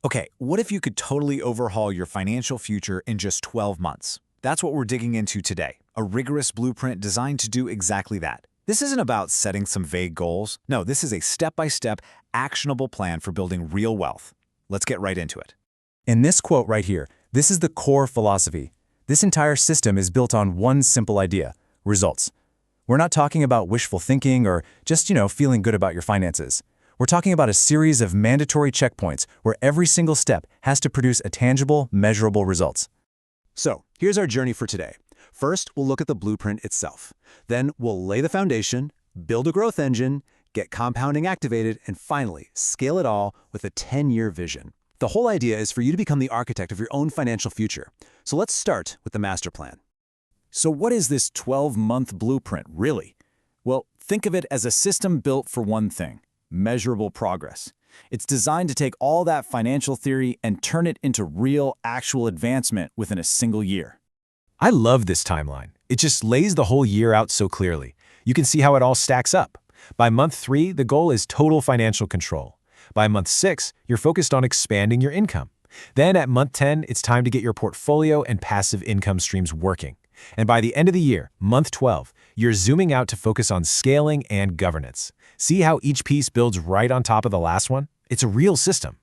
Okay, what if you could totally overhaul your financial future in just 12 months? That's what we're digging into today, a rigorous blueprint designed to do exactly that. This isn't about setting some vague goals. No, this is a step-by-step, actionable plan for building real wealth. Let's get right into it. In this quote right here, this is the core philosophy. This entire system is built on one simple idea: results. We're not talking about wishful thinking or just, feeling good about your finances. We're talking about a series of mandatory checkpoints where every single step has to produce a tangible, measurable results. So, here's our journey for today. First, we'll look at the blueprint itself. Then, we'll lay the foundation, build a growth engine, get compounding activated, and finally, scale it all with a 10-year vision. The whole idea is for you to become the architect of your own financial future. So let's start with the master plan. So what is this 12-month blueprint, really? Well, think of it as a system built for one thing: measurable progress. It's designed to take all that financial theory and turn it into real, actual advancement within a single year. I love this timeline. It just lays the whole year out so clearly. You can see how it all stacks up. By month 3, the goal is total financial control. By month 6, you're focused on expanding your income. Then at month 10, it's time to get your portfolio and passive income streams working. And by the end of the year, month 12, you're zooming out to focus on scaling and governance. See how each piece builds right on top of the last one? It's a real system.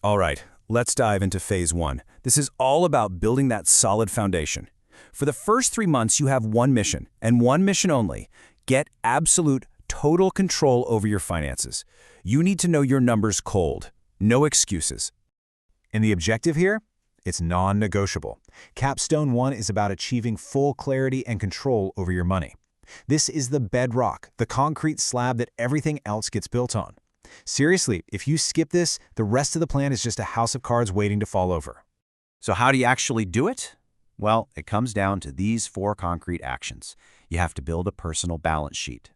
All right, let's dive into phase 1. This is all about building that solid foundation. For the first 3 months, you have one mission, and one mission only: get absolute, total control over your finances. You need to know your numbers cold. No excuses. And the objective here? It's non-negotiable. Capstone 1 is about achieving full clarity and control over your money. This is the bedrock, the concrete slab that everything else gets built on. Seriously, if you skip this, the rest of the plan is just a house of cards waiting to fall over. So how do you actually do it? Well, it comes down to these 4 concrete actions. You have to build a personal balance sheet.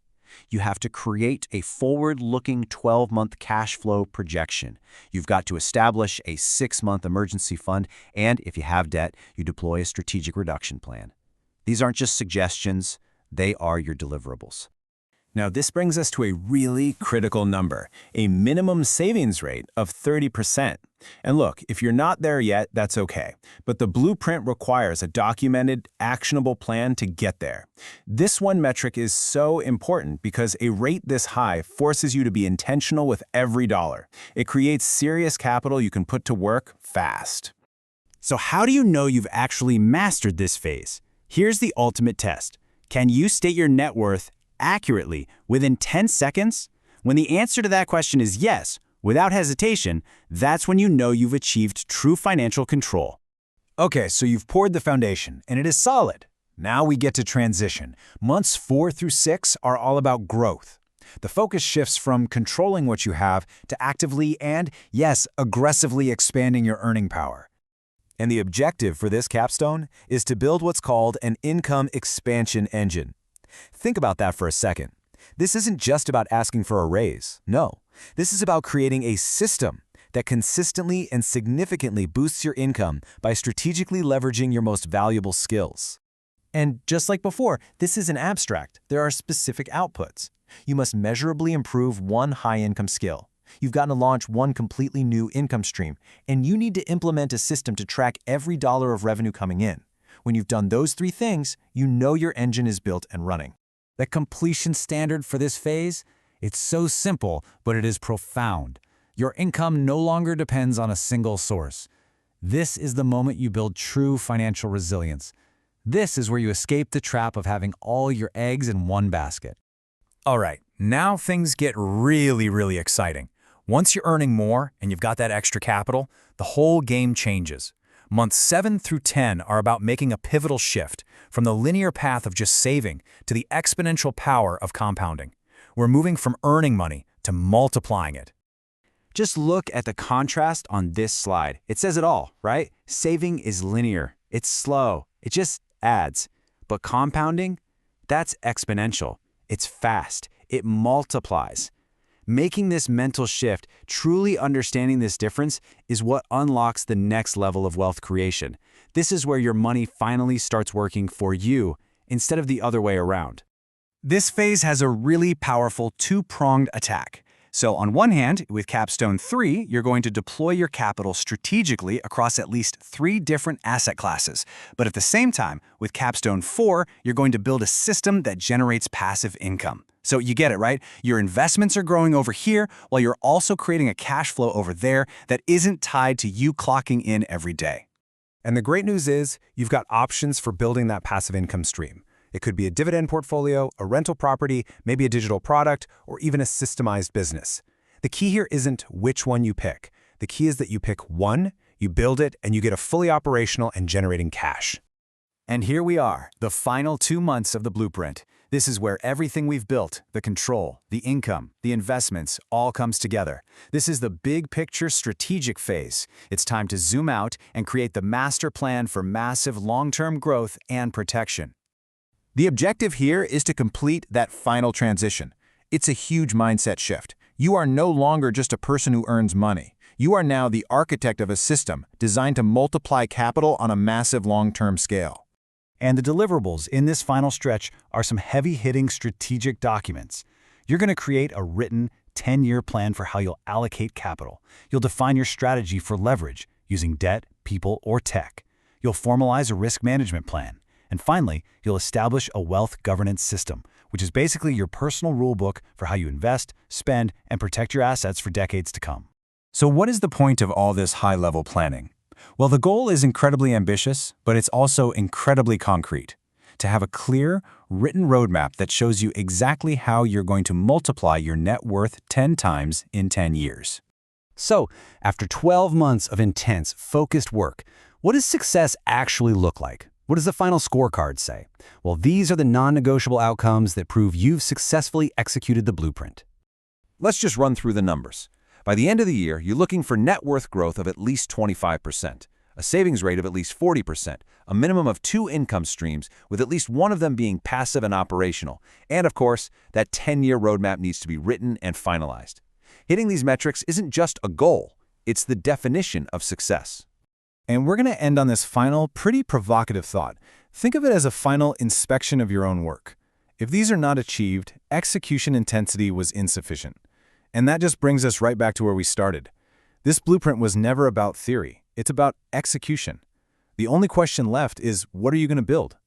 You have to create a forward-looking 12-month cash flow projection. You've got to establish a 6-month emergency fund, and if you have debt, you deploy a strategic reduction plan. These aren't just suggestions, they are your deliverables. Now, this brings us to a really critical number, a minimum savings rate of 30%. And look, if you're not there yet, that's okay. But the blueprint requires a documented, actionable plan to get there. This one metric is so important because a rate this high forces you to be intentional with every dollar. It creates serious capital you can put to work fast. So how do you know you've actually mastered this phase? Here's the ultimate test. Can you state your net worth accurately within 10 seconds? When the answer to that question is yes, without hesitation, that's when you know you've achieved true financial control. Okay, so you've poured the foundation, and it is solid. Now we get to transition. Months 4 through 6 are all about growth. The focus shifts from controlling what you have to actively and, yes, aggressively expanding your earning power. And the objective for this capstone is to build what's called an income expansion engine. Think about that for a second. This isn't just about asking for a raise. No, this is about creating a system that consistently and significantly boosts your income by strategically leveraging your most valuable skills. And just like before, this isn't abstract. There are specific outputs. You must measurably improve one high-income skill. You've got to launch one completely new income stream, and you need to implement a system to track every dollar of revenue coming in. When you've done those 3 things, you know your engine is built and running. The completion standard for this phase? It's so simple, but it is profound. Your income no longer depends on a single source. This is the moment you build true financial resilience. This is where you escape the trap of having all your eggs in one basket. All right, now things get really exciting. Once you're earning more and you've got that extra capital, the whole game changes. Months 7 through 10 are about making a pivotal shift from the linear path of just saving to the exponential power of compounding. We're moving from earning money to multiplying it. Just look at the contrast on this slide. It says it all, right? Saving is linear. It's slow. It just adds. But compounding, that's exponential. It's fast. It multiplies. Making this mental shift, truly understanding this difference, is what unlocks the next level of wealth creation. This is where your money finally starts working for you instead of the other way around. This phase has a really powerful 2-pronged attack. So on one hand, with Capstone 3, you're going to deploy your capital strategically across at least 3 different asset classes. But at the same time, with Capstone 4, you're going to build a system that generates passive income. So you get it, right? Your investments are growing over here while you're also creating a cash flow over there that isn't tied to you clocking in every day. And the great news is, you've got options for building that passive income stream. It could be a dividend portfolio, a rental property, maybe a digital product, or even a systemized business. The key here isn't which one you pick. The key is that you pick one, you build it, and you get a fully operational and generating cash. And here we are, the final 2 months of the blueprint. This is where everything we've built, the control, the income, the investments, all comes together. This is the big picture strategic phase. It's time to zoom out and create the master plan for massive long-term growth and protection. The objective here is to complete that final transition. It's a huge mindset shift. You are no longer just a person who earns money. You are now the architect of a system designed to multiply capital on a massive long-term scale. And the deliverables in this final stretch are some heavy-hitting strategic documents. You're going to create a written 10-year plan for how you'll allocate capital. You'll define your strategy for leverage using debt, people, or tech. You'll formalize a risk management plan. And finally, you'll establish a wealth governance system, which is basically your personal rule book for how you invest, spend, and protect your assets for decades to come. So what is the point of all this high-level planning? Well, the goal is incredibly ambitious, but it's also incredibly concrete. To have a clear, written roadmap that shows you exactly how you're going to multiply your net worth 10 times in 10 years. So, after 12 months of intense, focused work, what does success actually look like? What does the final scorecard say? Well, these are the non-negotiable outcomes that prove you've successfully executed the blueprint. Let's just run through the numbers. By the end of the year, you're looking for net worth growth of at least 25%, a savings rate of at least 40%, a minimum of 2 income streams, with at least one of them being passive and operational, and of course, that 10-year roadmap needs to be written and finalized. Hitting these metrics isn't just a goal, it's the definition of success. And we're going to end on this final, pretty provocative thought. Think of it as a final inspection of your own work. If these are not achieved, execution intensity was insufficient. And that just brings us right back to where we started. This blueprint was never about theory. It's about execution. The only question left is, what are you going to build?